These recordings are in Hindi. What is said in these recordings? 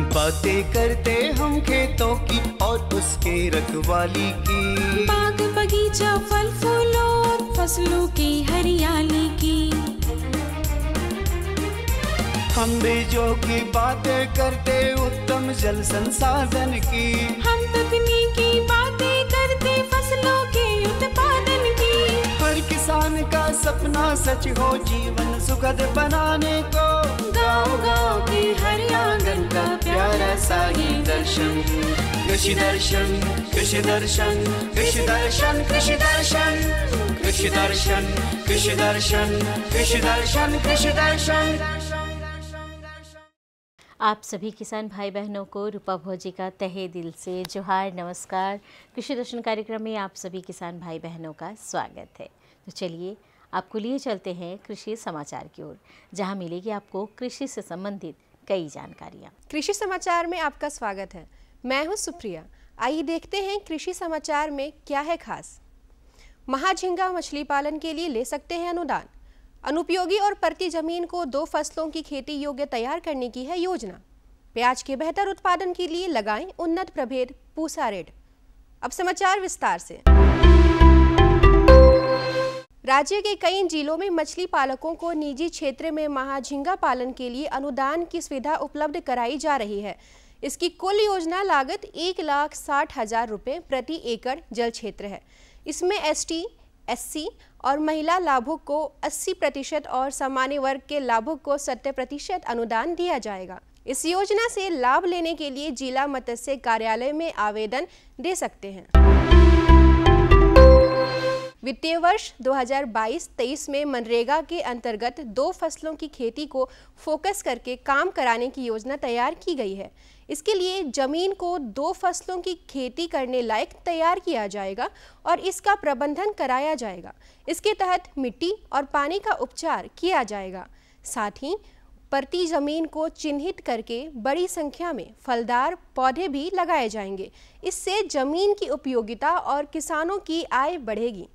बातें करते हम खेतों की और उसके रखवाली की, बाग बगीचा फल फूलों और फसलों की हरियाली की। हम बीजों की बातें करते उत्तम जल संसाधन की, हम तकनीकी बातें करते फसलों के उत्पादन की। हर किसान का सपना सच हो जीवन सुखद बनाने को, गाँव-गाँव के हर आंगन का प्यारा सा ये दर्शन। कृषि दर्शन, कृषि दर्शन, कृषि दर्शन, कृषि दर्शन, कृषि दर्शन, कृषि दर्शन, कृषि दर्शन, कृषि दर्शन। आप सभी किसान भाई बहनों को रूपा भोजी का तहे दिल से जोहार, नमस्कार। कृषि दर्शन कार्यक्रम में आप सभी किसान भाई बहनों का स्वागत है। तो चलिए आपको लिए चलते हैं कृषि समाचार की ओर, जहां मिलेगी आपको कृषि से संबंधित कई जानकारियां। कृषि समाचार में आपका स्वागत है। मैं हूं सुप्रिया। आइए देखते हैं कृषि समाचार में क्या है खास। महाझींगा मछली पालन के लिए ले सकते हैं अनुदान। अनुपयोगी और परती जमीन को 2 फसलों की खेती योग्य तैयार करने की है योजना। प्याज के बेहतर उत्पादन के लिए लगाएं उन्नत प्रभेद पूसा रेड। अब समाचार विस्तार से। राज्य के कई जिलों में मछली पालकों को निजी क्षेत्र में महाझींगा पालन के लिए अनुदान की सुविधा उपलब्ध कराई जा रही है। इसकी कुल योजना लागत 1,60,000 रुपये प्रति एकड़ जल क्षेत्र है। इसमें ST, SC और महिला लाभुक को 80% और सामान्य वर्ग के लाभुक को 70% अनुदान दिया जाएगा। इस योजना से लाभ लेने के लिए जिला मत्स्य कार्यालय में आवेदन दे सकते हैं। वित्तीय वर्ष 2022-23 में मनरेगा के अंतर्गत 2 फसलों की खेती को फोकस करके काम कराने की योजना तैयार की गई है। इसके लिए जमीन को 2 फसलों की खेती करने लायक तैयार किया जाएगा और इसका प्रबंधन कराया जाएगा। इसके तहत मिट्टी और पानी का उपचार किया जाएगा। साथ ही परती जमीन को चिन्हित करके बड़ी संख्या में फलदार पौधे भी लगाए जाएंगे। इससे जमीन की उपयोगिता और किसानों की आय बढ़ेगी।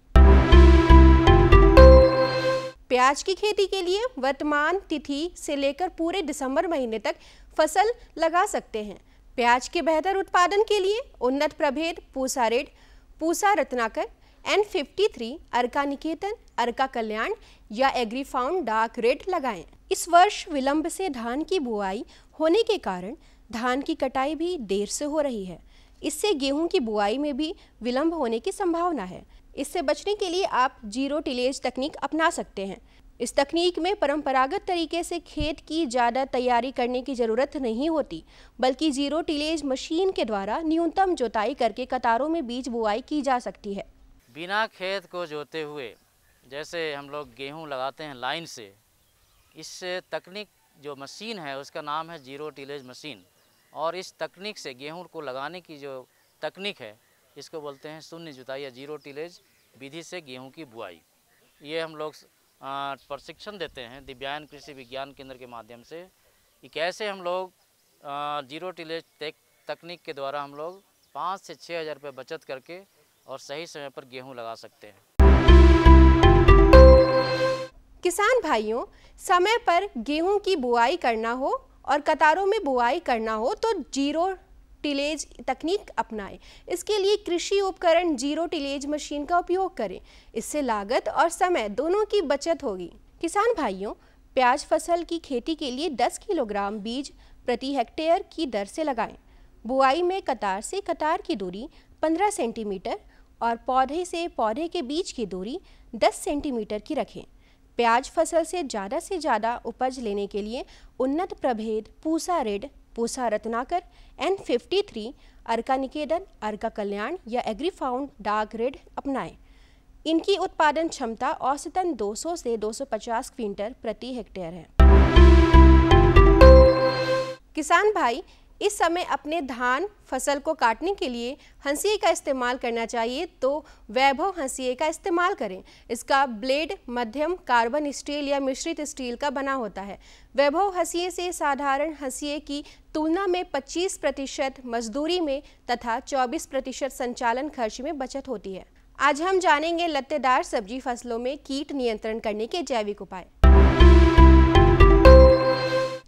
प्याज की खेती के लिए वर्तमान तिथि से लेकर पूरे दिसंबर महीने तक फसल लगा सकते हैं। प्याज के बेहतर उत्पादन के लिए उन्नत प्रभेद पूसा रेड, पूसा रत्नाकर, N53, अर्का निकेतन, अर्का कल्याण या एग्रीफाउंड डार्क रेड लगाएं। इस वर्ष विलंब से धान की बुआई होने के कारण धान की कटाई भी देर से हो रही है। इससे गेहूं की बुआई में भी विलंब होने की संभावना है। इससे बचने के लिए आप जीरो टिलेज तकनीक अपना सकते हैं। इस तकनीक में परंपरागत तरीके से खेत की ज़्यादा तैयारी करने की ज़रूरत नहीं होती, बल्कि जीरो टिलेज मशीन के द्वारा न्यूनतम जोताई करके कतारों में बीज बुआई की जा सकती है। बिना खेत को जोते हुए जैसे हम लोग गेहूं लगाते हैं लाइन से, इस तकनीक जो मशीन है उसका नाम है जीरो टिलेज मशीन। और इस तकनीक से गेहूं को लगाने की जो तकनीक है इसको बोलते हैं शून्य जुताई या जीरो टिलेज विधि से गेहूं की बुआई। ये हम लोग प्रशिक्षण देते हैं दिव्यांग कृषि विज्ञान केंद्र के माध्यम से कि कैसे हम लोग जीरो टिलेज तकनीक के द्वारा हम लोग 5 से 6 हज़ार रुपये बचत करके और सही समय पर गेहूं लगा सकते हैं। किसान भाइयों, समय पर गेहूं की बुआई करना हो और कतारों में बुआई करना हो तो जीरो टिलेज तकनीक अपनाएं। इसके लिए कृषि उपकरण जीरो टिलेज मशीन का उपयोग करें। इससे लागत और समय दोनों की बचत होगी। किसान भाइयों, प्याज फसल की खेती के लिए 10 किलोग्राम बीज प्रति हेक्टेयर की दर से लगाएं। बुआई में कतार से कतार की दूरी 15 सेंटीमीटर और पौधे से पौधे के बीच की दूरी 10 सेंटीमीटर की रखें। प्याज फसल से ज़्यादा उपज लेने के लिए उन्नत प्रभेद पूसा रेड, पूसा रत्नाकर, N53, अर्का निकेतन, अर्का कल्याण या एग्रीफाउंड डार्क रेड अपनाएं। इनकी उत्पादन क्षमता औसतन 200 से 250 क्विंटल प्रति हेक्टेयर है। किसान भाई, इस समय अपने धान फसल को काटने के लिए हंसिए का इस्तेमाल करना चाहिए तो वैभव हंसिए का इस्तेमाल करें। इसका ब्लेड मध्यम कार्बन स्टील या मिश्रित स्टील का बना होता है। वैभव हंसिए से साधारण हंसिए की तुलना में 25% मजदूरी में तथा 24% संचालन खर्च में बचत होती है। आज हम जानेंगे लत्तेदार सब्जी फसलों में कीट नियंत्रण करने के जैविक उपाय।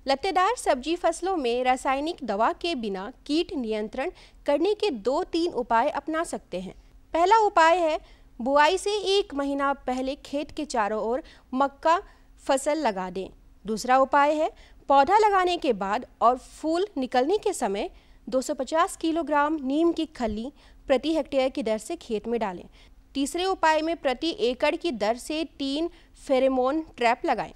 लत्तेदार सब्जी फसलों में रासायनिक दवा के बिना कीट नियंत्रण करने के 2-3 उपाय अपना सकते हैं। पहला उपाय है बुआई से 1 महीना पहले खेत के चारों ओर मक्का फसल लगा दें। दूसरा उपाय है पौधा लगाने के बाद और फूल निकलने के समय 250 किलोग्राम नीम की खली प्रति हेक्टेयर की दर से खेत में डालें। तीसरे उपाय में प्रति एकड़ की दर से 3 फेरोमोन ट्रैप लगाएं।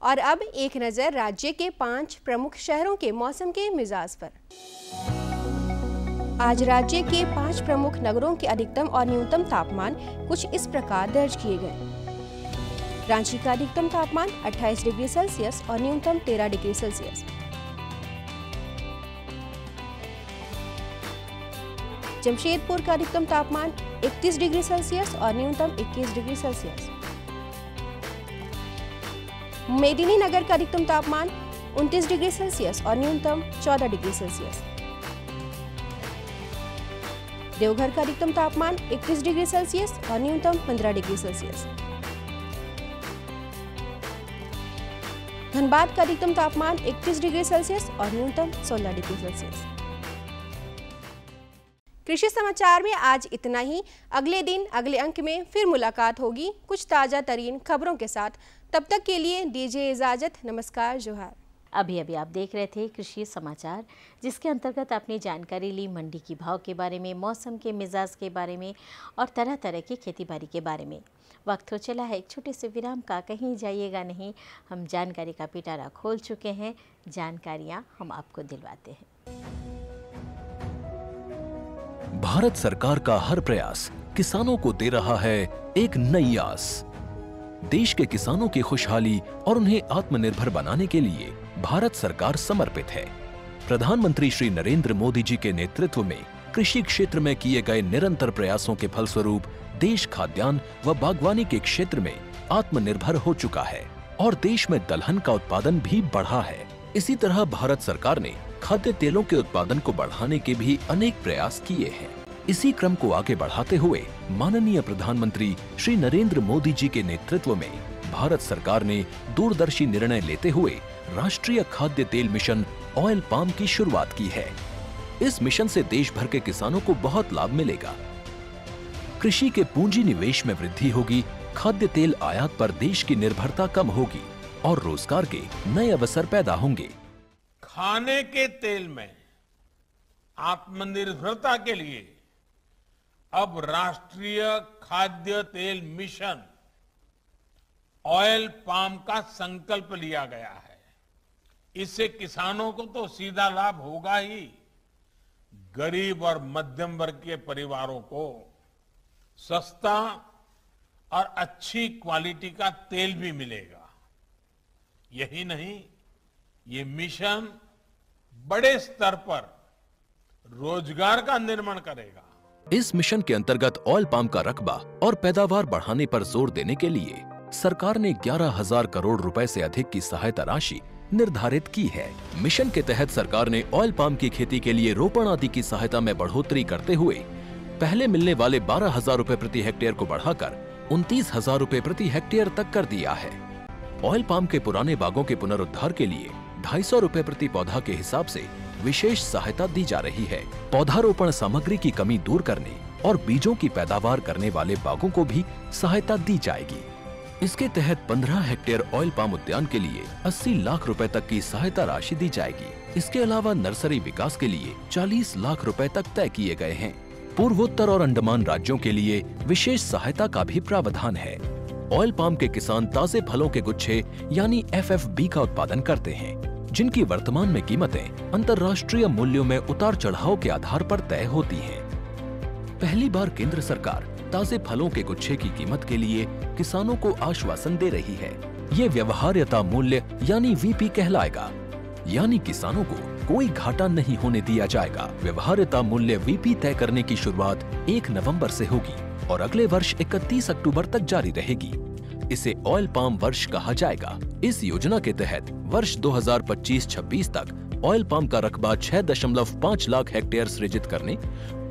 और अब एक नज़र राज्य के 5 प्रमुख शहरों के मौसम के मिजाज पर। आज राज्य के 5 प्रमुख नगरों के अधिकतम और न्यूनतम तापमान कुछ इस प्रकार दर्ज किए गए। रांची का अधिकतम तापमान 28 डिग्री सेल्सियस और न्यूनतम 13 डिग्री सेल्सियस। जमशेदपुर का अधिकतम तापमान 31 डिग्री सेल्सियस और न्यूनतम 21 डिग्री सेल्सियस। मेदिनीनगर का अधिकतम तापमान 29 डिग्री सेल्सियस और न्यूनतम 14 डिग्री सेल्सियस। देवघर का अधिकतम तापमान 31 डिग्री सेल्सियस और न्यूनतम 15 डिग्री सेल्सियस। धनबाद का अधिकतम तापमान 31 डिग्री सेल्सियस और न्यूनतम 16 डिग्री सेल्सियस। कृषि समाचार में आज इतना ही। अगले दिन अगले अंक में फिर मुलाकात होगी कुछ ताजा तरीन खबरों के साथ। तब तक के लिए दीजिए इजाजत। नमस्कार, जोहार। अभी आप देख रहे थे कृषि समाचार, जिसके अंतर्गत आपने जानकारी ली मंडी की भाव के बारे में, मौसम के मिजाज के बारे में और तरह तरह की खेतीबाड़ी के बारे में। वक्त हो चला है एक छोटे से विराम का, कहीं जाइएगा नहीं। हम जानकारी का पिटारा खोल चुके हैं, जानकारियाँ हम आपको दिलवाते हैं। भारत सरकार का हर प्रयास किसानों को दे रहा है एक नई आस। देश के किसानों की खुशहाली और उन्हें आत्मनिर्भर बनाने के लिए भारत सरकार समर्पित है। प्रधानमंत्री श्री नरेंद्र मोदी जी के नेतृत्व में कृषि क्षेत्र में किए गए निरंतर प्रयासों के फलस्वरूप देश खाद्यान्न व बागवानी के क्षेत्र में आत्मनिर्भर हो चुका है और देश में दलहन का उत्पादन भी बढ़ा है। इसी तरह भारत सरकार ने खाद्य तेलों के उत्पादन को बढ़ाने के भी अनेक प्रयास किए हैं। इसी क्रम को आगे बढ़ाते हुए माननीय प्रधानमंत्री श्री नरेंद्र मोदी जी के नेतृत्व में भारत सरकार ने दूरदर्शी निर्णय लेते हुए राष्ट्रीय खाद्य तेल मिशन ऑयल पाम की शुरुआत की है। इस मिशन से देश भर के किसानों को बहुत लाभ मिलेगा। कृषि के पूंजी निवेश में वृद्धि होगी, खाद्य तेल आयात पर देश की निर्भरता कम होगी और रोजगार के नए अवसर पैदा होंगे। खाने के तेल में आत्मनिर्भरता के लिए अब राष्ट्रीय खाद्य तेल मिशन ऑयल पाम का संकल्प लिया गया है। इससे किसानों को तो सीधा लाभ होगा ही, गरीब और मध्यम वर्ग के परिवारों को सस्ता और अच्छी क्वालिटी का तेल भी मिलेगा। यही नहीं, ये मिशन बड़े स्तर पर रोजगार का निर्माण करेगा। इस मिशन के अंतर्गत ऑयल पाम का रकबा और पैदावार बढ़ाने पर जोर देने के लिए सरकार ने 11,000 करोड़ रुपए से अधिक की सहायता राशि निर्धारित की है। मिशन के तहत सरकार ने ऑयल पाम की खेती के लिए रोपण आदि की सहायता में बढ़ोतरी करते हुए पहले मिलने वाले 12,000 रुपए प्रति हेक्टेयर को बढ़ाकर 29,000 रुपए प्रति हेक्टेयर तक कर दिया है। ऑयल पाम के पुराने बागों के पुनरुद्धार के लिए 250 रुपए प्रति पौधा के हिसाब से विशेष सहायता दी जा रही है। पौधारोपण सामग्री की कमी दूर करने और बीजों की पैदावार करने वाले बागों को भी सहायता दी जाएगी। इसके तहत 15 हेक्टेयर ऑयल पाम उद्यान के लिए 80 लाख रुपए तक की सहायता राशि दी जाएगी। इसके अलावा नर्सरी विकास के लिए 40 लाख रुपए तक तय किए गए हैं। पूर्वोत्तर और अंडमान राज्यों के लिए विशेष सहायता का भी प्रावधान है। ऑयल पाम के किसान ताजे फलों के गुच्छे यानी FFB का उत्पादन करते हैं, जिनकी वर्तमान में कीमतें अंतर्राष्ट्रीय मूल्यों में उतार चढ़ाव के आधार पर तय होती हैं। पहली बार केंद्र सरकार ताजे फलों के गुच्छे की कीमत के लिए किसानों को आश्वासन दे रही है। ये व्यवहार्यता मूल्य यानी VP कहलाएगा, यानी किसानों को कोई घाटा नहीं होने दिया जाएगा। व्यवहार्यता मूल्य VP तय करने की शुरुआत 1 नवंबर से होगी और अगले वर्ष 31 अक्टूबर तक जारी रहेगी। इसे ऑयल पाम वर्ष कहा जाएगा। इस योजना के तहत वर्ष 2025-26 तक ऑयल पाम का रकबा 6.5 लाख हेक्टेयर सृजित करने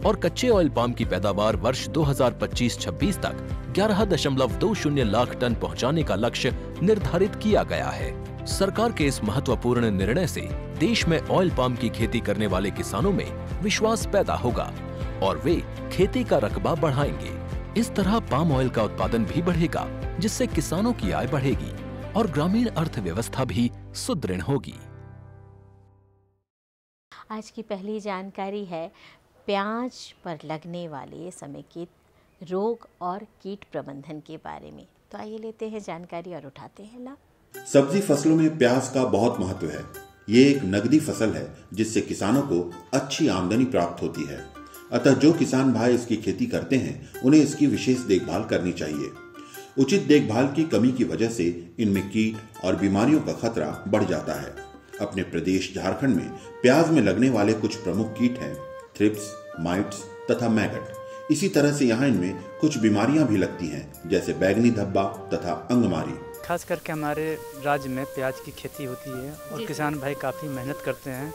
और कच्चे ऑयल पाम की पैदावार वर्ष 2025-26 तक 11.20 लाख टन पहुंचाने का लक्ष्य निर्धारित किया गया है। सरकार के इस महत्वपूर्ण निर्णय से देश में ऑयल पाम की खेती करने वाले किसानों में विश्वास पैदा होगा और वे खेती का रकबा बढ़ाएंगे। इस तरह पाम ऑयल का उत्पादन भी बढ़ेगा, जिससे किसानों की आय बढ़ेगी और ग्रामीण अर्थव्यवस्था भी सुदृढ़ होगी। आज की पहली जानकारी है प्याज पर लगने वाले समेकित रोग और कीट प्रबंधन के बारे में। तो आइए लेते हैं जानकारी और उठाते हैं लाभ। सब्जी फसलों में प्याज का बहुत महत्व है। ये एक नगदी फसल है जिससे किसानों को अच्छी आमदनी प्राप्त होती है। अतः जो किसान भाई इसकी खेती करते हैं उन्हें इसकी विशेष देखभाल करनी चाहिए। उचित देखभाल की कमी की वजह से इनमें कीट और बीमारियों का खतरा बढ़ जाता है। अपने प्रदेश झारखंड में प्याज में लगने वाले कुछ प्रमुख कीट हैं थ्रिप्स, माइट्स तथा मैगट। इसी तरह से यहाँ इनमें कुछ बीमारियां भी लगती हैं, जैसे बैंगनी धब्बा तथा अंगमारी। खास करके हमारे राज्य में प्याज की खेती होती है और किसान भाई काफ़ी मेहनत करते हैं,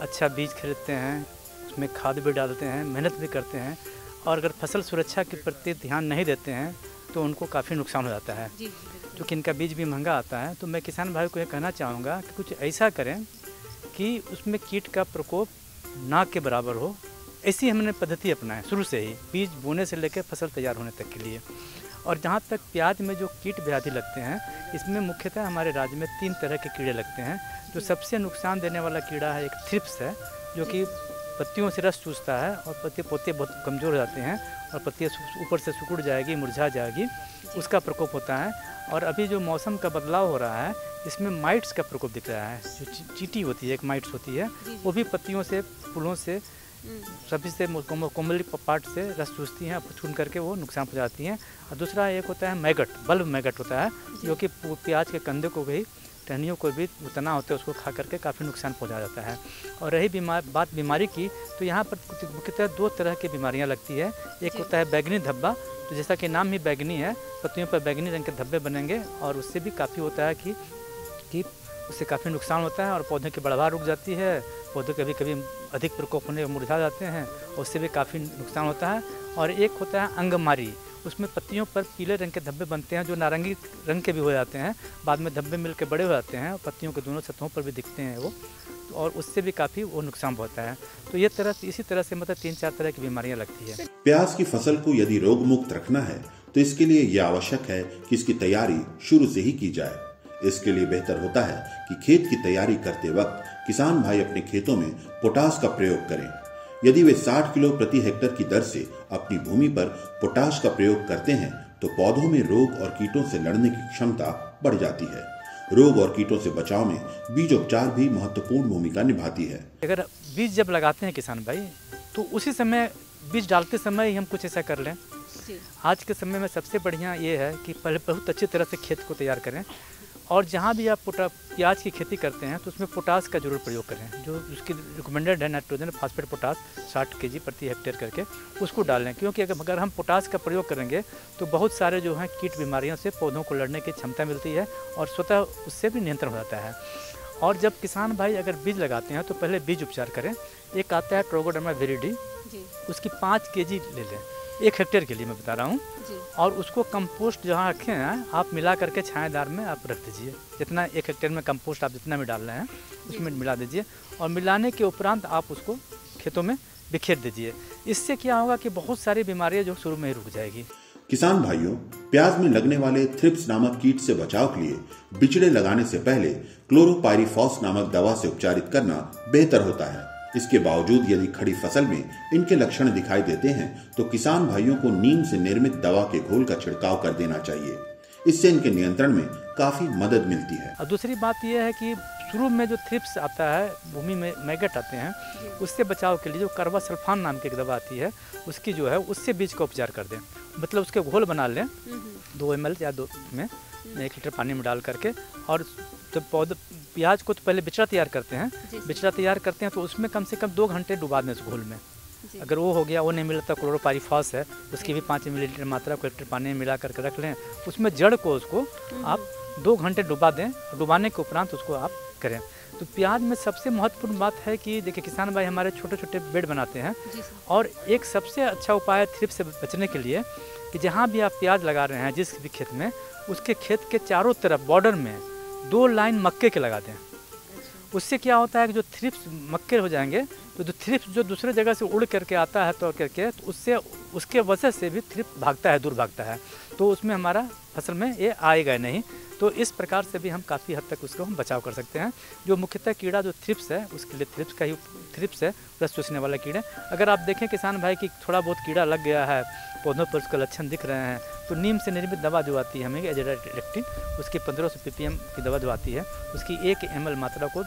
अच्छा बीज खरीदते हैं, उसमें खाद भी डालते हैं, मेहनत भी करते हैं और अगर फसल सुरक्षा के प्रति ध्यान नहीं देते हैं तो उनको काफ़ी नुकसान हो जाता है, क्योंकि इनका बीज भी महंगा आता है। तो मैं किसान भाई को ये कहना चाहूँगा कि कुछ ऐसा करें कि उसमें कीट का प्रकोप ना के बराबर हो। ऐसी हमने पद्धति अपनाए शुरू से ही, बीज बोने से लेकर फसल तैयार होने तक के लिए। और जहाँ तक प्याज में जो कीट व्याधि लगते हैं, इसमें मुख्यतः हमारे राज्य में 3 तरह के कीड़े लगते हैं। जो सबसे नुकसान देने वाला कीड़ा है, एक थ्रिप्स है, जो कि पत्तियों से रस चूसता है और पत्ते बहुत कमज़ोर हो जाते हैं और पत्तियाँ ऊपर से सिकुड़ जाएगी, मुरझा जाएगी, उसका प्रकोप होता है। और अभी जो मौसम का बदलाव हो रहा है, इसमें माइट्स का प्रकोप दिख रहा है। जो चींटी होती है, एक माइट्स होती है, वो भी पत्तियों से, फूलों से, सभी से, कोमल पार्ट से रस चूसती हैं, चुन करके वो नुकसान पहुंचाती हैं। और दूसरा एक होता है मैगट, बल्ब मैगट होता है, जो कि प्याज के कंदे को भी, टहनियों को भी तना होते हैं, उसको खा करके काफ़ी नुकसान पहुंचा जाता है। और रही बात बीमारी की, तो यहाँ पर मुख्यतः 2 तरह की बीमारियाँ लगती है। एक होता है बैंगनी धब्बा, तो जैसा कि नाम ही बैंगनी है, पत्तियों पर बैंगनी रंग के धब्बे बनेंगे और उससे भी काफ़ी होता है कि उससे काफ़ी नुकसान होता है और पौधे की बढ़वार रुक जाती है, पौधे कभी कभी अधिक प्रकोप होने मुरझा जाते हैं, उससे भी काफ़ी नुकसान होता है। और एक होता है अंगमारी, उसमें पत्तियों पर पीले रंग के धब्बे बनते हैं, जो नारंगी रंग के भी हो जाते हैं, बाद में धब्बे मिल के बड़े हो जाते हैं, पत्तियों के दोनों सतहों पर भी दिखते हैं वो, और उससे भी काफ़ी वो नुकसान होता है। तो ये इसी तरह से मतलब 3-4 तरह की बीमारियाँ लगती है। प्याज की फसल को यदि रोग मुक्त रखना है तो इसके लिए यह आवश्यक है कि इसकी तैयारी शुरू से ही की जाए। इसके लिए बेहतर होता है कि खेत की तैयारी करते वक्त किसान भाई अपने खेतों में पोटाश का प्रयोग करें। यदि वे 60 किलो प्रति हेक्टेयर की दर से अपनी भूमि पर पोटाश का प्रयोग करते हैं तो पौधों में रोग और कीटों से लड़ने की क्षमता बढ़ जाती है। रोग और कीटों से बचाव में बीजोपचार भी महत्वपूर्ण भूमिका निभाती है। अगर बीज जब लगाते हैं किसान भाई, तो उसी समय बीज डालते समय ही हम कुछ ऐसा कर लें। आज के समय में सबसे बढ़िया ये है कि पहले बहुत अच्छी तरह से खेत को तैयार करें और जहाँ भी आप प्याज की खेती करते हैं तो उसमें पोटाश का जरूर प्रयोग करें। जो उसकी रिकमेंडेड है नाइट्रोजन फास्फेट पोटाश 60 kg प्रति हेक्टेयर करके उसको डालें, क्योंकि अगर हम पोटाश का प्रयोग करेंगे तो बहुत सारे जो हैं कीट बीमारियों से पौधों को लड़ने की क्षमता मिलती है और स्वतः उससे भी नियंत्रण हो जाता है। और जब किसान भाई अगर बीज लगाते हैं तो पहले बीज उपचार करें। एक आता है ट्रोगोडर्मा विरिडी, उसकी 5 kg ले लें 1 हेक्टेयर के लिए मैं बता रहा हूँ, और उसको कंपोस्ट जहाँ रखे हैं आप मिला करके छायादार में आप रख दीजिए। जितना 1 हेक्टेयर में कंपोस्ट आप जितना भी डाल रहे हैं उसमें मिला दीजिए और मिलाने के उपरांत आप उसको खेतों में बिखेर दीजिए। इससे क्या होगा कि बहुत सारी बीमारियाँ जो शुरू में ही रुक जाएगी। किसान भाइयों, प्याज में लगने वाले थ्रिप्स नामक कीट से बचाव के लिए बिचड़े लगाने से पहले क्लोरोपाइरीफॉस नामक दवा से उपचारित करना बेहतर होता है। इसके बावजूद यदि खड़ी फसल में इनके लक्षण दिखाई देते हैं तो किसान भाइयों को नीम से निर्मित दवा के घोल का छिड़काव कर देना चाहिए। इससे इनके नियंत्रण में काफी मदद मिलती है। और दूसरी बात यह है कि शुरू में जो थ्रिप्स आता है, भूमि में मैगट आते हैं, उससे बचाव के लिए जो कार्बासल्फान नाम की एक दवा आती है उसकी जो है उससे बीज का उपचार कर दें। मतलब उसके घोल बना लें 2 ml या 2 में 1 लीटर पानी में डाल करके, और जब प्याज को तो पहले बिचड़ा तैयार करते हैं, बिचड़ा तैयार करते हैं तो उसमें कम से कम 2 घंटे डुबा दें उस घोल में। अगर वो हो गया, वो नहीं मिला तो क्लोरोपाइरीफॉस है, उसकी भी 5 मिलीलीटर मात्रा को 1 लीटर पानी में मिला करके रख लें। उसमें जड़ को उसको आप 2 घंटे डुबा दें, डुबाने के उपरांत उसको आप करें। तो प्याज में सबसे महत्वपूर्ण बात है कि देखिए किसान भाई हमारे छोटे छोटे बेड बनाते हैं और एक सबसे अच्छा उपाय है थ्रिप्स से बचने के लिए कि जहाँ भी आप प्याज लगा रहे हैं जिस भी खेत में, उसके खेत के चारों तरफ बॉर्डर में 2 लाइन मक्के के लगा दें। उससे क्या होता है कि जो थ्रिप्स मक्के हो जाएंगे तो जो थ्रिप्स जो दूसरे जगह से उड़ करके आता है तो करके तो उससे उसके वजह से भी थ्रिप्स भागता है, दूर भागता है, तो उसमें हमारा फसल में ये आएगा नहीं। तो इस प्रकार से भी हम काफ़ी हद तक उसको हम बचाव कर सकते हैं। जो मुख्यतः कीड़ा जो थ्रिप्स है उसके लिए थ्रिप्स है रस चूसने वाला कीड़े। अगर आप देखें किसान भाई कि थोड़ा बहुत कीड़ा लग गया है, पौधों पर उसका लक्षण दिख रहे हैं, तो नीम से निर्मित दवा जो आती है हमें एजाडाक्टिन, उसकी 1500 ppm की दवा जो आती है उसकी 1 ml मात्रा को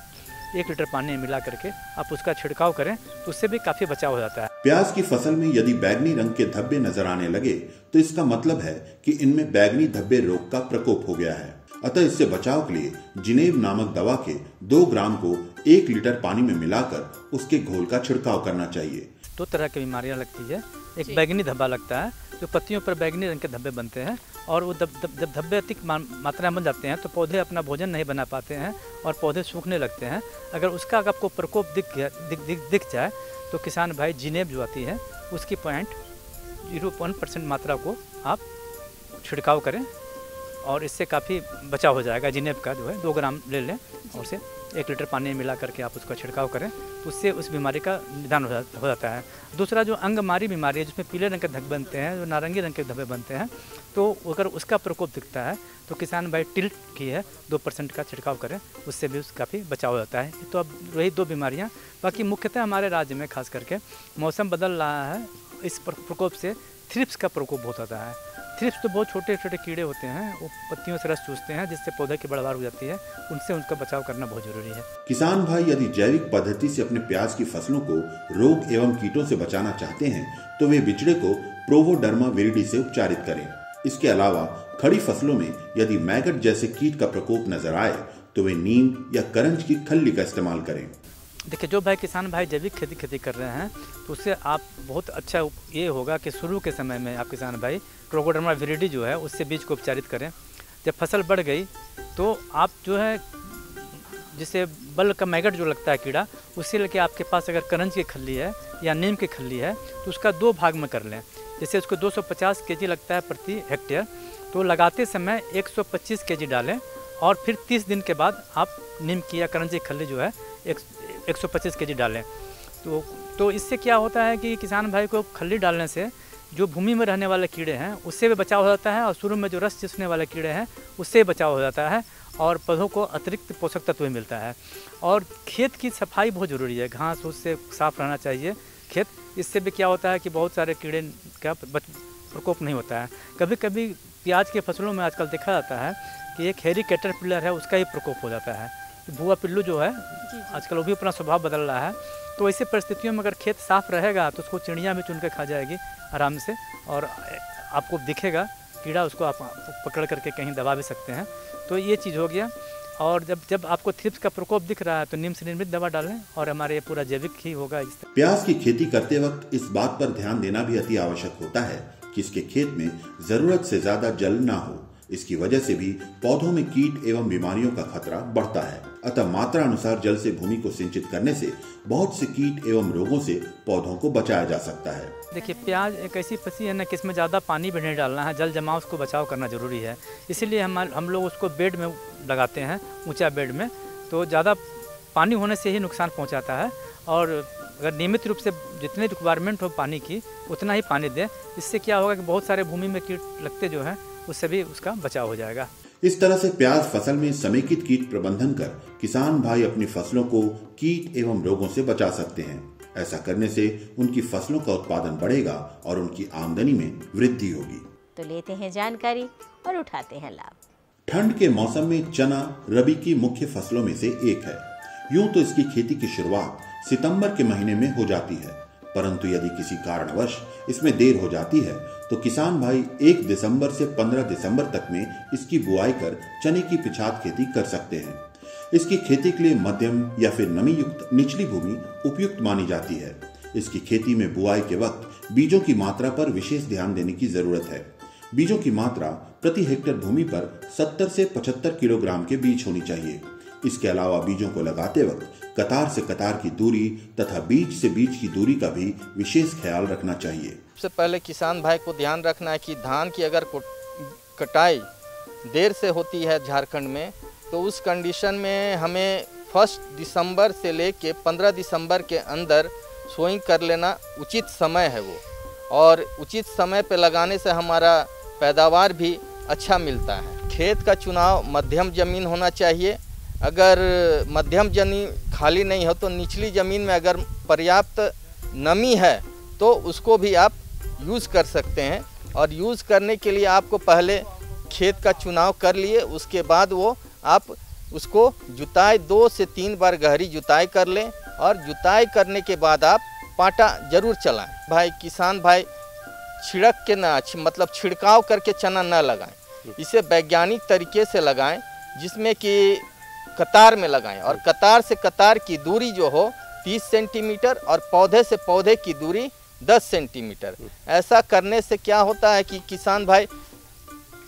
1 लीटर पानी में मिला करके आप उसका छिड़काव करें तो उससे भी काफ़ी बचाव हो जाता है। प्याज की फसल में यदि बैंगनी रंग के धब्बे नजर आने लगे तो इसका मतलब है कि इनमें बैंगनी धब्बे रोग का प्रकोप हो गया है। अतः इससे बचाव के लिए जिनेब नामक दवा के 2 ग्राम को 1 लीटर पानी में मिलाकर उसके घोल का छिड़काव करना चाहिए। 2 तरह की बीमारियां लगती है, एक बैंगनी धब्बा लगता है, जो पत्तियों पर बैंगनी रंग के धब्बे बनते हैं और वो जब धब्बे अधिक मात्रा में बन जाते हैं तो पौधे अपना भोजन नहीं बना पाते हैं और पौधे सूखने लगते हैं। अगर उसका आपको प्रकोप दिख जाए तो किसान भाई जिनेब जो आती है उसकी 0.01% मात्रा को आप छिड़काव करें और इससे काफ़ी बचाव हो जाएगा। जिनेब का जो है 2 ग्राम ले लें और उसे 1 लीटर पानी में मिला करके आप उसका छिड़काव करें तो उससे उस बीमारी का निदान हो जाता है। दूसरा जो अंगमारी बीमारी है जिसमें पीले रंग के धब्बे बनते हैं, जो नारंगी रंग के धब्बे बनते हैं, तो अगर उसका प्रकोप दिखता है तो किसान भाई टिल्ट की है 2% का छिड़काव करें, उससे भी काफ़ी बचाव हो जाता है। तो अब वही 2 बीमारियाँ, बाकी मुख्यतः हमारे राज्य में खास करके मौसम बदल रहा है, इस प्रकोप से थ्रिप्स का प्रकोप बहुत होता है। थ्रिप्स तो बहुत छोटे छोटे कीड़े होते हैं, वो पत्तियों से रस चूसते हैं जिससे पौधे की बढ़वार हो जाती है, उनसे उनका बचाव करना बहुत जरूरी है। किसान भाई यदि जैविक पद्धति से अपने प्याज की फसलों को रोग एवं कीटों से बचाना चाहते हैं तो वे बिचड़े को प्रोवोडर्मा विरिडी से उपचारित करें। इसके अलावा खड़ी फसलों में यदि मैगट जैसे कीट का प्रकोप नजर आए तो वे नीम या करंज की खल्ली का इस्तेमाल करें। देखिए जो भाई किसान भाई जैविक खेती कर रहे हैं तो उससे आप बहुत अच्छा ये होगा कि शुरू के समय में आप किसान भाई ट्रोकोडर्मा विरिडी जो है उससे बीज को उपचारित करें। जब फसल बढ़ गई तो आप जो है जिसे बल का मैगट जो लगता है कीड़ा, उससे लेके आपके पास अगर करंज की खल्ली है या नीम की खल्ली है तो उसका 2 भाग में कर लें। जैसे उसको 250 kg लगता है प्रति हेक्टेयर, तो लगाते समय 125 kg डालें और फिर 30 दिन के बाद आप नीम की या करंज की खल्ली जो है 125 kg डालें। तो इससे क्या होता है कि किसान भाई को खल्ली डालने से जो भूमि में रहने वाले कीड़े हैं उससे भी बचाव हो जाता है और शुरू में जो रस चूसने वाले कीड़े हैं उससे बचाव हो जाता है और पौधों को अतिरिक्त पोषक तत्व मिलता है। और खेत की सफाई बहुत ज़रूरी है, घास उससे साफ रहना चाहिए खेत। इससे भी क्या होता है कि बहुत सारे कीड़े का प्रकोप नहीं होता है। कभी कभी प्याज के फसलों में आजकल देखा जाता है कि एक हेरी कैटरपिलर है उसका ही प्रकोप हो जाता है। भुआ पिल्लू जो है आजकल वो भी अपना स्वभाव बदल रहा है। तो ऐसी परिस्थितियों में अगर खेत साफ रहेगा तो उसको चिड़िया भी चुन के खा जाएगी आराम से और आपको दिखेगा कीड़ा, उसको आप पकड़ करके कहीं दबा भी सकते हैं। तो ये चीज़ हो गया। और जब आपको थ्रिप्स का प्रकोप दिख रहा है तो नीम से निर्मित दवा डालें और हमारे ये पूरा जैविक ही होगा। प्याज की खेती करते वक्त इस बात पर ध्यान देना भी अति आवश्यक होता है कि इसके खेत में जरूरत से ज्यादा जल ना हो। इसकी वजह से भी पौधों में कीट एवं बीमारियों का खतरा बढ़ता है। अतः मात्रा अनुसार जल से भूमि को सिंचित करने से बहुत से कीट एवं रोगों से पौधों को बचाया जा सकता है। देखिए प्याज एक ऐसी फसल है ना कि इसमें ज़्यादा पानी भी नहीं डालना है, जल जमाव उसको बचाव करना जरूरी है। इसीलिए हम लोग उसको बेड में लगाते हैं, ऊंचा बेड में, तो ज़्यादा पानी होने से ही नुकसान पहुँचाता है। और अगर नियमित रूप से जितने रिक्वायरमेंट हो पानी की उतना ही पानी दें। इससे क्या होगा कि बहुत सारे भूमि में कीट लगते जो हैं उससे भी उसका बचाव हो जाएगा। इस तरह से प्याज फसल में समेकित कीट प्रबंधन कर किसान भाई अपनी फसलों को कीट एवं रोगों से बचा सकते हैं। ऐसा करने से उनकी फसलों का उत्पादन बढ़ेगा और उनकी आमदनी में वृद्धि होगी। तो लेते हैं जानकारी और उठाते हैं लाभ। ठंड के मौसम में चना रबी की मुख्य फसलों में से एक है। यूं तो इसकी खेती की शुरुआत सितंबर के महीने में हो जाती है, परंतु यदि किसी कारणवश इसमें देर हो जाती है तो किसान भाई 1 दिसंबर से 15 दिसंबर तक में इसकी बुआई कर चने की पिछात खेती कर सकते हैं। इसकी खेती के लिए मध्यम या फिर नमी युक्त निचली भूमि उपयुक्त मानी जाती है। इसकी खेती में बुआई के वक्त बीजों की मात्रा पर विशेष ध्यान देने की जरूरत है। बीजों की मात्रा प्रति हेक्टेयर भूमि पर 70 से 75 किलोग्राम के बीज होनी चाहिए। इसके अलावा बीजों को लगाते वक्त कतार से कतार की दूरी तथा बीज से बीज की दूरी का भी विशेष ख्याल रखना चाहिए। सबसे पहले किसान भाई को ध्यान रखना है कि धान की अगर कटाई देर से होती है झारखंड में, तो उस कंडीशन में हमें 1 दिसंबर से लेके 15 दिसंबर के अंदर सोइंग कर लेना उचित समय है वो, और उचित समय पे लगाने से हमारा पैदावार भी अच्छा मिलता है। खेत का चुनाव मध्यम ज़मीन होना चाहिए। अगर मध्यम ज़मीन खाली नहीं हो तो निचली ज़मीन में अगर पर्याप्त नमी है तो उसको भी आप यूज़ कर सकते हैं। और यूज़ करने के लिए आपको पहले खेत का चुनाव कर लिए, उसके बाद वो आप उसको जुताई 2 से 3 बार गहरी जुताई कर लें, और जुताई करने के बाद आप पाटा ज़रूर चलाएं। भाई किसान भाई छिड़क के ना मतलब छिड़काव करके चना न लगाएं, इसे वैज्ञानिक तरीके से लगाएं, जिसमें कि कतार में लगाएं, और कतार से कतार की दूरी जो हो 30 सेंटीमीटर और पौधे से पौधे की दूरी 10 सेंटीमीटर। ऐसा करने से क्या होता है कि किसान भाई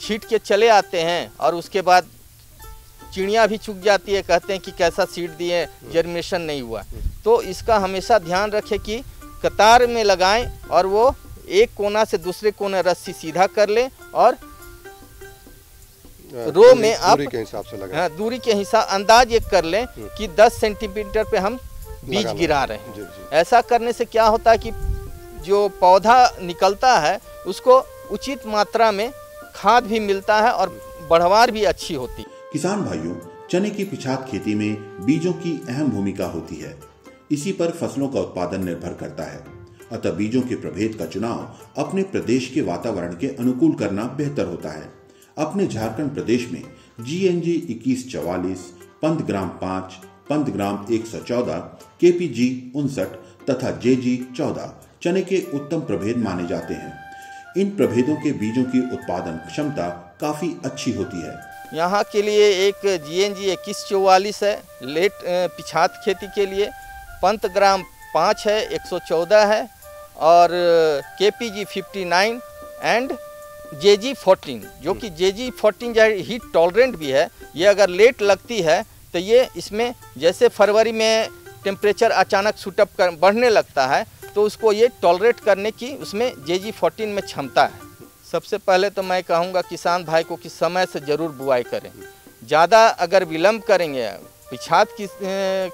छींट के चले आते हैं और उसके बाद चिड़िया भी चुग जाती है, कहते हैं कि कैसा सीड दिए, जर्मिनेशन नहीं हुआ। तो इसका हमेशा ध्यान रखें कि कतार में लगाएं और वो एक कोना से दूसरे कोने रस्सी सीधा कर लें, और रो में आप दूरी के हिसाब से लगाएं। हाँ, दूरी के हिसाब अंदाज एक कर लें कि 10 सेंटीमीटर पे हम बीज गिरा रहे हैं। ऐसा करने से क्या होता है कि जो पौधा निकलता है उसको उचित मात्रा में खाद भी मिलता है और बढ़वार भी अच्छी होती है। किसान भाइयों, चने की पिछात खेती में बीजों की अहम भूमिका होती है। इसी पर फसलों का उत्पादन निर्भर करता है। अतः बीजों के प्रभेद का चुनाव अपने प्रदेश के वातावरण के अनुकूल करना बेहतर होता है। अपने झारखंड प्रदेश में GNG 2144, पंतग्राम 5, पंतग्राम 114, KPG 59 तथा JG 14 चने के उत्तम प्रभेद माने जाते हैं। इन प्रभेदों के बीजों की उत्पादन क्षमता काफी अच्छी होती है। यहाँ के लिए एक GNG 2144 है लेट पिछात खेती के लिए, पंतग्राम 5 है 114 है, और KPG 59 एंड JG 14, जो कि JG 14 जो हीट टॉलरेंट भी है। ये अगर लेट लगती है तो ये इसमें जैसे फरवरी में टेम्परेचर अचानक शूटअप कर बढ़ने लगता है, तो उसको ये टॉलरेट करने की उसमें JG 14 में क्षमता है। सबसे पहले तो मैं कहूँगा किसान भाई को कि समय से ज़रूर बुआई करें। ज़्यादा अगर विलम्ब करेंगे पिछात की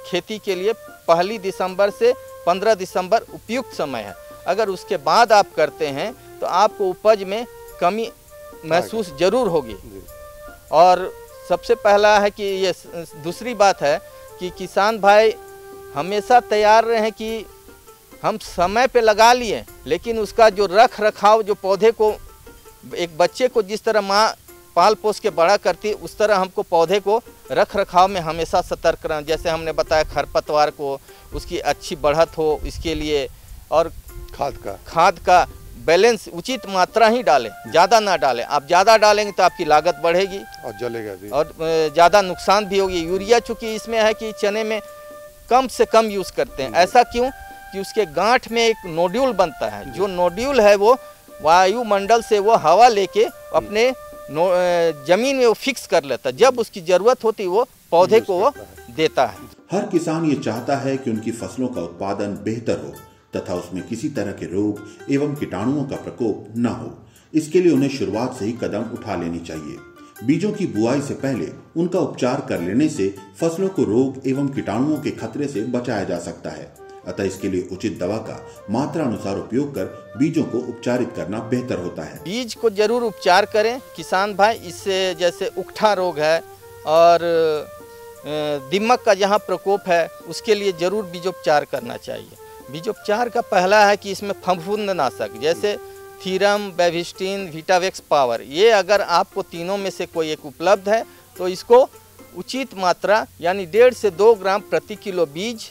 खेती के लिए 1 दिसंबर से 15 दिसंबर उपयुक्त समय है। अगर उसके बाद आप करते हैं तो आपको उपज में कमी महसूस जरूर होगी। और सबसे पहला है कि ये दूसरी बात है कि किसान भाई हमेशा तैयार रहें कि हम समय पे लगा लिए, लेकिन उसका जो रख रखाव, जो पौधे को एक बच्चे को जिस तरह माँ पाल पोस के बड़ा करती है, उस तरह हमको पौधे को रख रखाव में हमेशा सतर्क रहना। जैसे हमने बताया खरपतवार को उसकी अच्छी बढ़त हो इसके लिए, और खाद का बैलेंस उचित मात्रा ही डालें, ज़्यादा ना डालें। आप ज़्यादा डालेंगे तो आपकी लागत बढ़ेगी और जलेगा भी, और ज़्यादा नुकसान भी होगी। यूरिया चूँकि इसमें है कि चने में कम से कम यूज़ करते हैं। ऐसा क्यों कि उसके गांठ में एक नोड्यूल बनता है, जो नोड्यूल है वो वायुमंडल से वो हवा लेके अपने जमीन में वो फिक्स कर लेता है। जब उसकी ज़रूरत होती है वो पौधे को वो देता है। हर किसान ये चाहता है कि उनकी फसलों का उत्पादन बेहतर हो तथा उसमें किसी तरह के रोग एवं कीटाणुओं का प्रकोप न हो। इसके लिए उन्हें शुरुआत से ही कदम उठा लेनी चाहिए। बीजों की बुआई से पहले उनका उपचार कर लेने से फसलों को रोग एवं कीटाणुओं के खतरे से बचाया जा सकता है। अतः इसके लिए उचित दवा का मात्रा अनुसार उपयोग कर बीजों को उपचारित करना बेहतर होता है। बीज को जरूर उपचार करें किसान भाई। इससे जैसे उकठा रोग है और दीमक का जहाँ प्रकोप है, उसके लिए जरूर बीजोपचार करना चाहिए। बीजोपचार का पहला है कि इसमें फफूंदनाशक जैसे थीरम, बेविस्टिन, वीटावेक्स पावर, ये अगर आपको तीनों में से कोई एक उपलब्ध है तो इसको उचित मात्रा यानी 1.5 से 2 ग्राम प्रति किलो बीज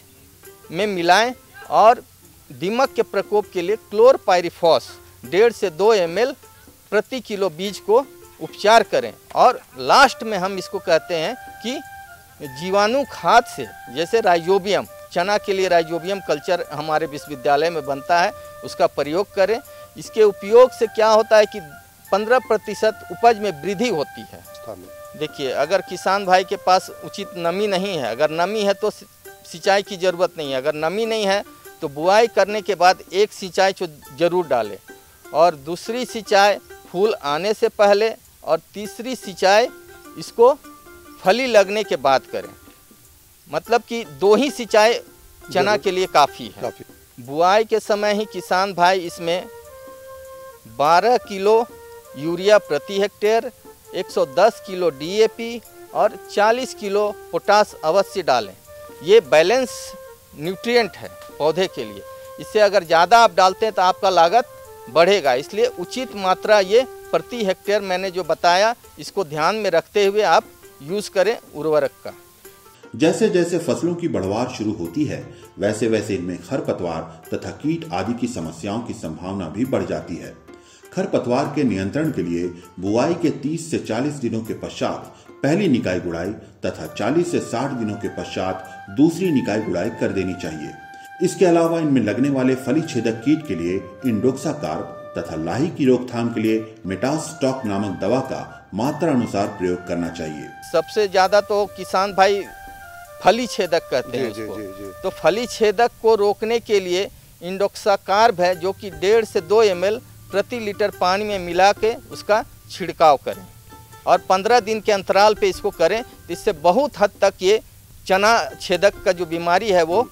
में मिलाएं, और दीमक के प्रकोप के लिए क्लोरपाइरिफॉस 1.5 से 2 ml प्रति किलो बीज को उपचार करें। और लास्ट में हम इसको कहते हैं कि जीवाणु खाद से, जैसे राइजोबियम, चना के लिए राइजोबियम कल्चर हमारे विश्वविद्यालय में बनता है, उसका प्रयोग करें। इसके उपयोग से क्या होता है कि 15% उपज में वृद्धि होती है। अवस्था में? देखिए, अगर किसान भाई के पास उचित नमी नहीं है, अगर नमी है तो सिंचाई की ज़रूरत नहीं है, अगर नमी नहीं है तो बुआई करने के बाद एक सिंचाई जरूर डालें, और दूसरी सिंचाई फूल आने से पहले, और तीसरी सिंचाई इसको फली लगने के बाद करें। मतलब कि 2 ही सिंचाई चना के लिए काफ़ी है। बुआई के समय ही किसान भाई इसमें 12 किलो यूरिया प्रति हेक्टेयर, 110 किलो DAP और 40 किलो पोटास अवश्य डालें। ये बैलेंस न्यूट्रिएंट है पौधे के लिए। इससे अगर ज़्यादा आप डालते हैं तो आपका लागत बढ़ेगा, इसलिए उचित मात्रा ये प्रति हेक्टेयर मैंने जो बताया इसको ध्यान में रखते हुए आप यूज़ करें उर्वरक का। जैसे जैसे फसलों की बढ़वार शुरू होती है वैसे वैसे इनमें खरपतवार तथा कीट आदि की समस्याओं की संभावना भी बढ़ जाती है। खरपतवार के नियंत्रण के लिए बुआई के 30 से 40 दिनों के पश्चात पहली निकाई गुड़ाई तथा 40 से 60 दिनों के पश्चात दूसरी निकाई गुड़ाई कर देनी चाहिए। इसके अलावा इनमें लगने वाले फली छेदक कीट के लिए इंडोक्साकार्प तथा लाही की रोकथाम के लिए मेटास्टॉक नामक दवा का मात्रा अनुसार प्रयोग करना चाहिए। सबसे ज्यादा तो किसान भाई फली छेदक कहते हैं उसको। तो फली छेदक को रोकने के लिए इंडोक्साकार्प है, जो कि 1.5 से 2 ml प्रति लीटर पानी में मिला के उसका छिड़काव करें, और 15 दिन के अंतराल पे इसको करें। इससे बहुत हद तक ये चना छेदक का जो बीमारी है वो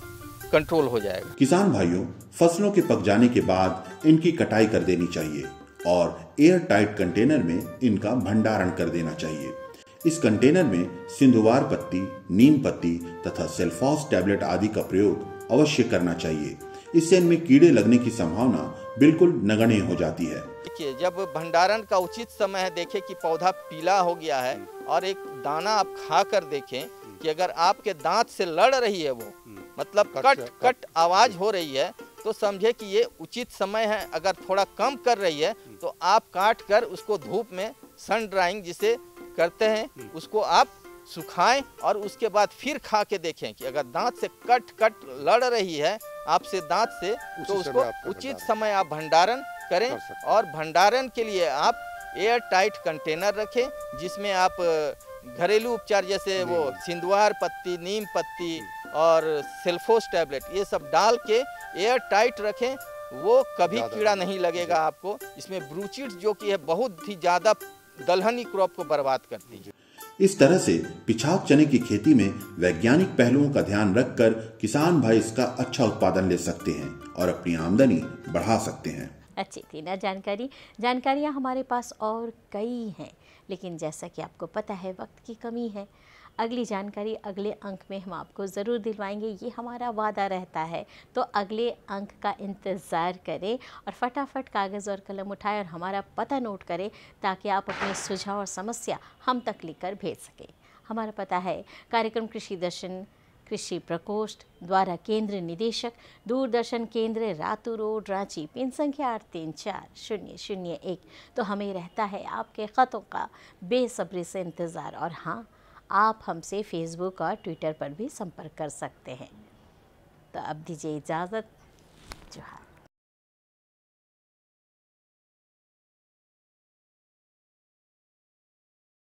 कंट्रोल हो जाएगा। किसान भाइयों, फसलों के पक जाने के बाद इनकी कटाई कर देनी चाहिए और एयर टाइट कंटेनर में इनका भंडारण कर देना चाहिए। इस कंटेनर में सिंधुवार पत्ती, नीम पत्ती तथा सेल्फॉस टैबलेट आदि का प्रयोग अवश्य करना चाहिए। इससे इनमें कीड़े लगने की संभावना बिल्कुल नगण्य हो जाती है। देखिए, जब भंडारण का उचित समय है, देखें कि पौधा पीला हो गया है और एक दाना आप खा कर देखें कि अगर आपके दांत से लड़ रही है वो, मतलब कट कट आवाज हो रही है, तो समझे कि ये उचित समय है। अगर थोड़ा कम कर रही है तो आप काट कर उसको धूप में सन ड्राइंग जिसे करते हैं उसको आप सुखाएं, और उसके बाद फिर खा के देखें कि अगर दांत से कट कट लड़ रही है आपसे दांत से, तो उसको उचित समय आप भंडारण करें। और भंडारण के लिए आप एयर टाइट कंटेनर रखें, जिसमें आप घरेलू उपचार जैसे वो सिंधुवार पत्ती, नीम पत्ती और सेल्फोस टैबलेट ये सब डाल के एयर टाइट रखें। वो कभी कीड़ा नहीं लगेगा आपको। इसमें ब्रूचिड जो कि है बहुत ही ज़्यादा दलहनी क्रॉप को बर्बाद करती है। इस तरह से पिछाग चने की खेती में वैज्ञानिक पहलुओं का ध्यान रखकर किसान भाई इसका अच्छा उत्पादन ले सकते हैं और अपनी आमदनी बढ़ा सकते हैं। अच्छी थी ना जानकारियाँ हमारे पास और कई हैं, लेकिन जैसा कि आपको पता है वक्त की कमी है। अगली जानकारी अगले अंक में हम आपको ज़रूर दिलवाएंगे, ये हमारा वादा रहता है। तो अगले अंक का इंतज़ार करें और फटाफट कागज़ और कलम उठाएं और हमारा पता नोट करें, ताकि आप अपने सुझाव और समस्या हम तक लिखकर भेज सकें। हमारा पता है कार्यक्रम कृषि दर्शन, कृषि प्रकोष्ठ द्वारा केंद्र निदेशक, दूरदर्शन केंद्र, रातू रोड, रांची, पिन संख्या 834001। तो हमें रहता है आपके ख़तों का बेसब्री से इंतज़ार। और हाँ, आप हमसे फेसबुक और ट्विटर पर भी संपर्क कर सकते हैं। तो अब दीजिए इजाज़त।